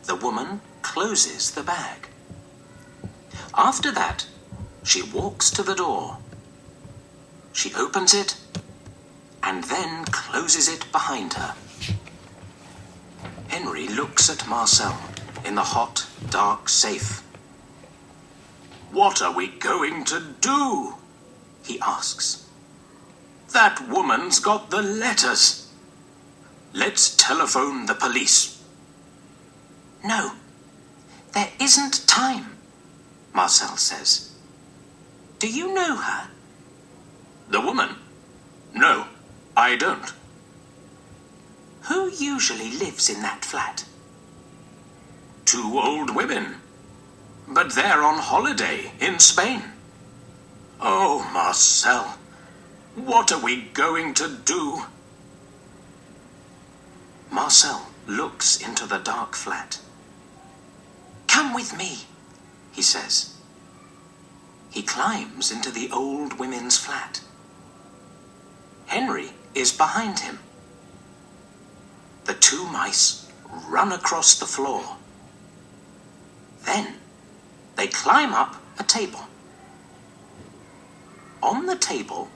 the woman closes the bag. After that, she walks to the door. She opens it and then closes it behind her. Henry looks at Marcel in the hot, dark safe. "What are we going to do?" he asks. "That woman's got the letters. Let's telephone the police." "No, there isn't time," Marcel says. "Do you know her?" "The woman? No, I don't." "Who usually lives in that flat?" "Two old women, but they're on holiday in Spain." "Oh, Marcel, what are we going to do?" Marcel looks into the dark flat. "Come with me," he says. He climbs into the old women's flat. Henry is behind him. The two mice run across the floor. Then they climb up a table. On the table,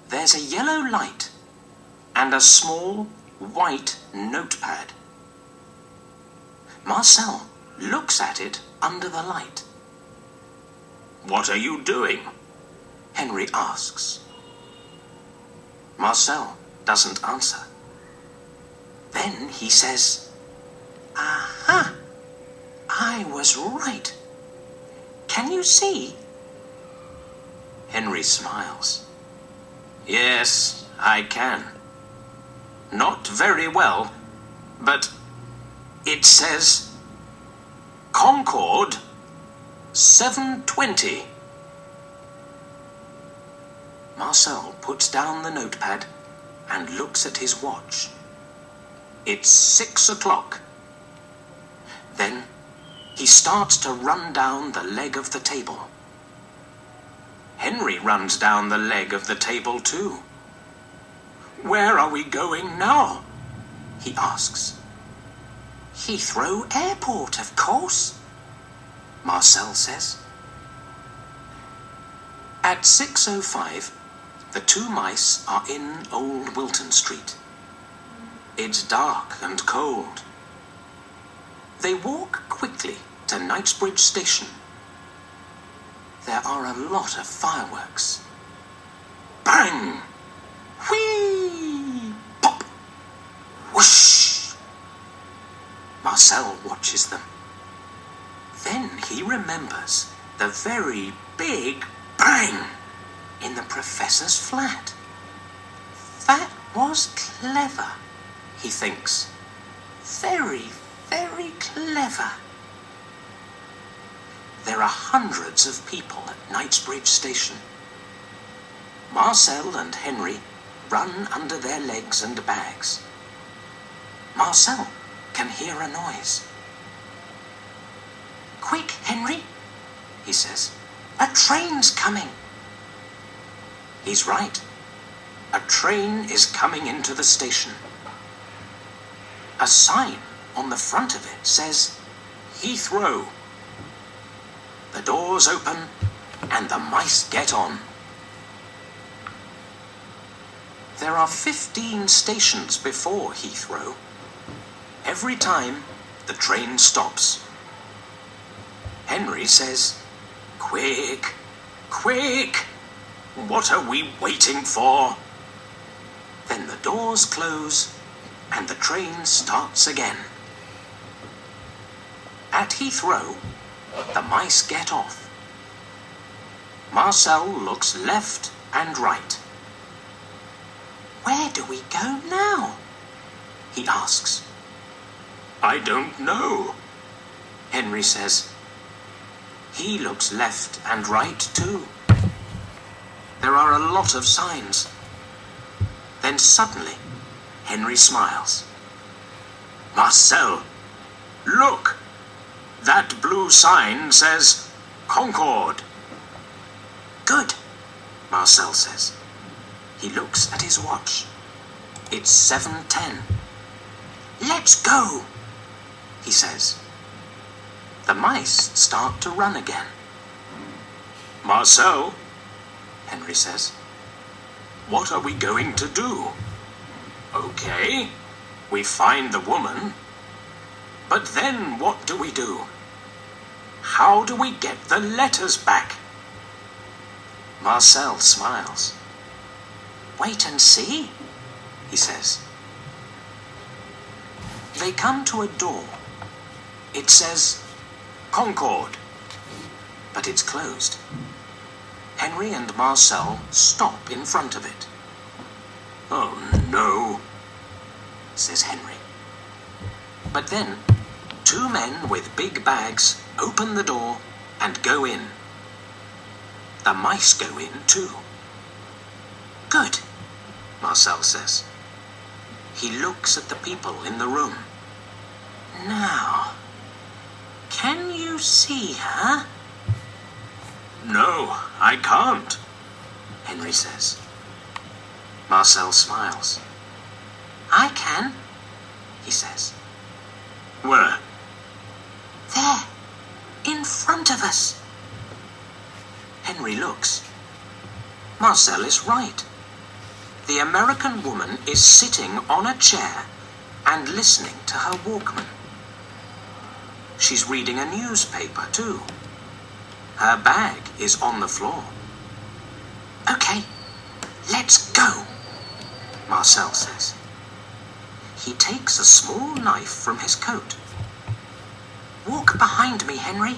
there's a yellow light and a small white notepad. Marcel looks at it under the light. "What are you doing?" Henry asks. Marcel doesn't answer. Then he says, "Aha! I was right. Can you see?" Henry smiles. "Yes, I can. Not very well, but it says Concord 7:20. Marcel puts down the notepad and looks at his watch. It's 6 o'clock. Then he starts to run down the leg of the table. Henry runs down the leg of the table too. "Where are we going now?" he asks. "Heathrow Airport, of course," Marcel says. At 6:05, the two mice are in Old Wilton Street. It's dark and cold. They walk quickly to Knightsbridge Station. There are a lot of fireworks. Bang! Whee! Pop! Whoosh! Marcel watches them. Then he remembers the very big bang in the professor's flat. That was clever, he thinks. Very, very clever. There are hundreds of people at Knightsbridge Station. Marcel and Henry run under their legs and bags. Marcel can hear a noise. "Quick, Henry," he says. "A train's coming." He's right. A train is coming into the station. A sign on the front of it says Heathrow. The doors open and the mice get on. There are 15 stations before Heathrow. Every time the train stops. Henry says, "Quick, quick! What are we waiting for?" Then the doors close and the train starts again. At Heathrow, the mice get off. Marcel looks left and right. "Where do we go now?" he asks. "I don't know," Henry says. He looks left and right too. There are a lot of signs. Then suddenly, Henry smiles. "Marcel, look! That blue sign says Concord." "Good," Marcel says. He looks at his watch. It's 7:10. "Let's go," he says. The mice start to run again. Marcel, Henry says, what are we going to do? Okay, we find the woman. But then what do we do? How do we get the letters back? Marcel smiles. Wait and see, he says. They come to a door. It says, Concord, but it's closed. Henry and Marcel stop in front of it. Oh no, says Henry. But then, two men with big bags open the door and go in. The mice go in too. Good, Marcel says. He looks at the people in the room. Now, can you see her? No, I can't, Henry says. Marcel smiles. I can, he says. Where? There, in front of us. Henry looks. Marcel is right. The American woman is sitting on a chair and listening to her Walkman. She's reading a newspaper too. Her bag is on the floor. Okay, let's go, Marcel says. He takes a small knife from his coat. Walk behind me, Henry,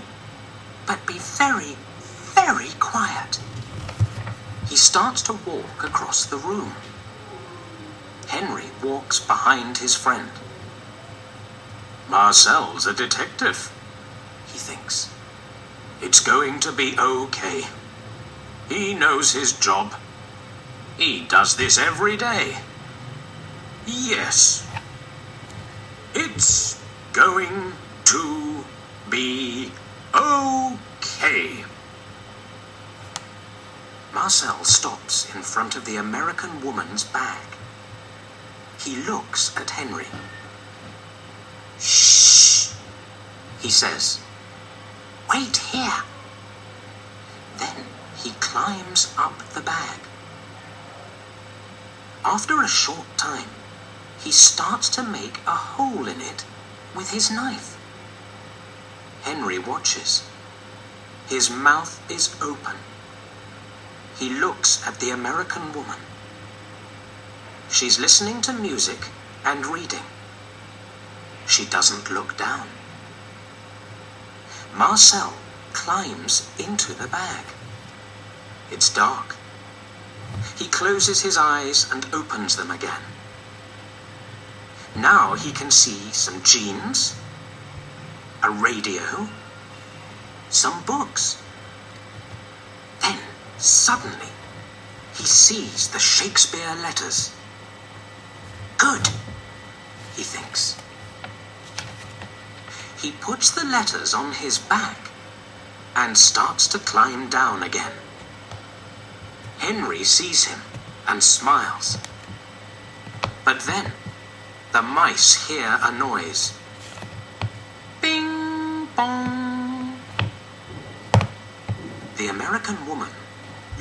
but be very, very quiet. He starts to walk across the room. Henry walks behind his friend. Marcel's a detective, he thinks. It's going to be okay. He knows his job. He does this every day. Yes. It's going to be okay. Marcel stops in front of the American woman's bag. He looks at Henry. Shh, he says. Wait here. Then he climbs up the bag. After a short time, he starts to make a hole in it with his knife. Henry watches. His mouth is open. He looks at the American woman. She's listening to music and reading. She doesn't look down. Marcel climbs into the bag. It's dark. He closes his eyes and opens them again. Now he can see some jeans, a radio, some books. Then, suddenly, he sees the Shakespeare letters. Good, he thinks. He puts the letters on his back and starts to climb down again. Henry sees him and smiles. But then, the mice hear a noise. Bing bong. The American woman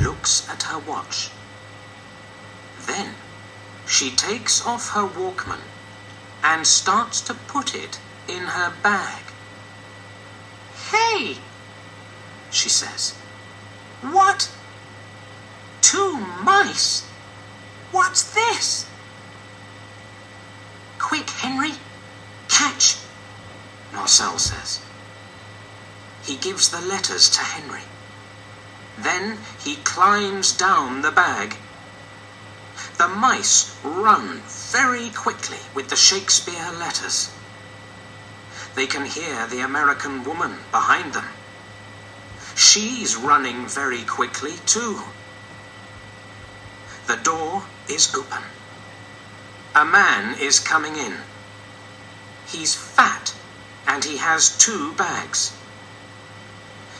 looks at her watch. Then she takes off her Walkman and starts to put it in her bag. Hey, she says. What? 2 mice? What's this? Quick, Henry, catch, Marcel says. He gives the letters to Henry. Then he climbs down the bag. The mice run very quickly with the Shakespeare letters. They can hear the American woman behind them. She's running very quickly too. The door is open. A man is coming in. He's fat and he has 2 bags.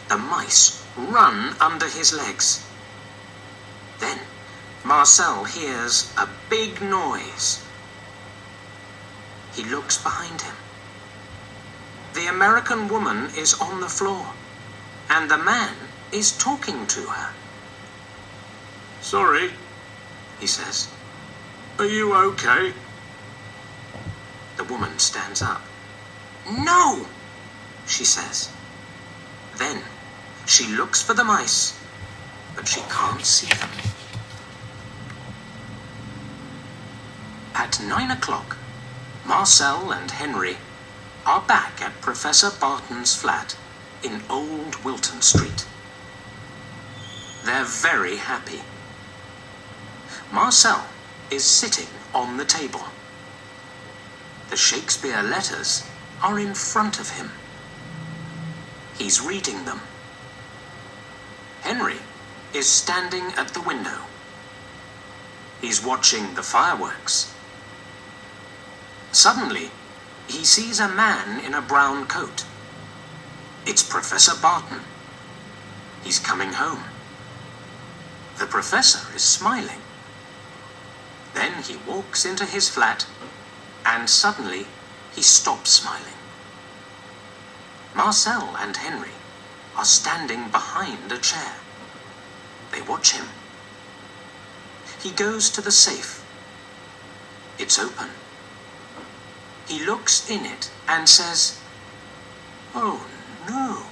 The mice run under his legs. Then Marcel hears a big noise. He looks behind him. The American woman is on the floor, and the man is talking to her. "Sorry," he says. "Are you okay?" The woman stands up. "No," she says. Then she looks for the mice, but she can't see them. At 9 o'clock, Marcel and Henry are back at Professor Barton's flat in Old Wilton Street. They're very happy. Marcel is sitting on the table. The Shakespeare letters are in front of him. He's reading them. Henry is standing at the window. He's watching the fireworks. Suddenly, he sees a man in a brown coat. It's Professor Barton. He's coming home. The professor is smiling. Then he walks into his flat, and suddenly he stops smiling. Marcel and Henry are standing behind a chair. They watch him. He goes to the safe. It's open. He looks in it and says, "Oh no."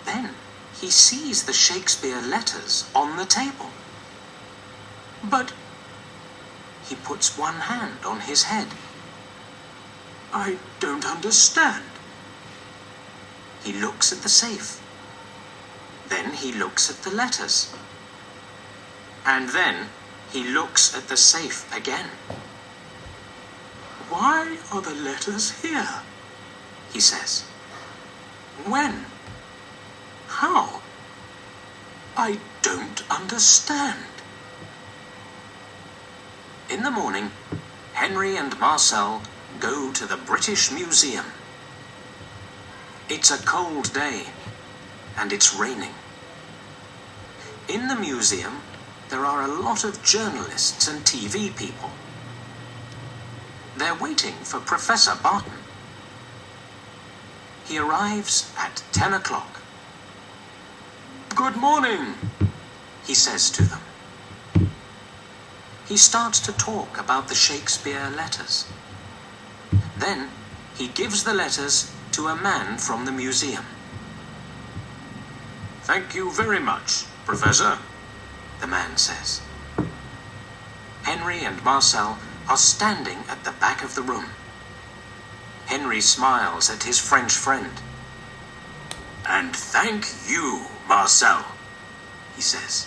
Then he sees the Shakespeare letters on the table. But he puts one hand on his head. "I don't understand." He looks at the safe. Then he looks at the letters. And then he looks at the safe again. "Why are the letters here?" he says. "When? How? I don't understand." In the morning, Henry and Marcel go to the British Museum. It's a cold day, and it's raining. In the museum, there are a lot of journalists and TV people. They're waiting for Professor Barton. He arrives at 10 o'clock. "Good morning," he says to them. He starts to talk about the Shakespeare letters. Then he gives the letters to a man from the museum. "Thank you very much, Professor," the man says. Henry and Marcel are standing at the back of the room. Henry smiles at his French friend. "And thank you, Marcel," he says.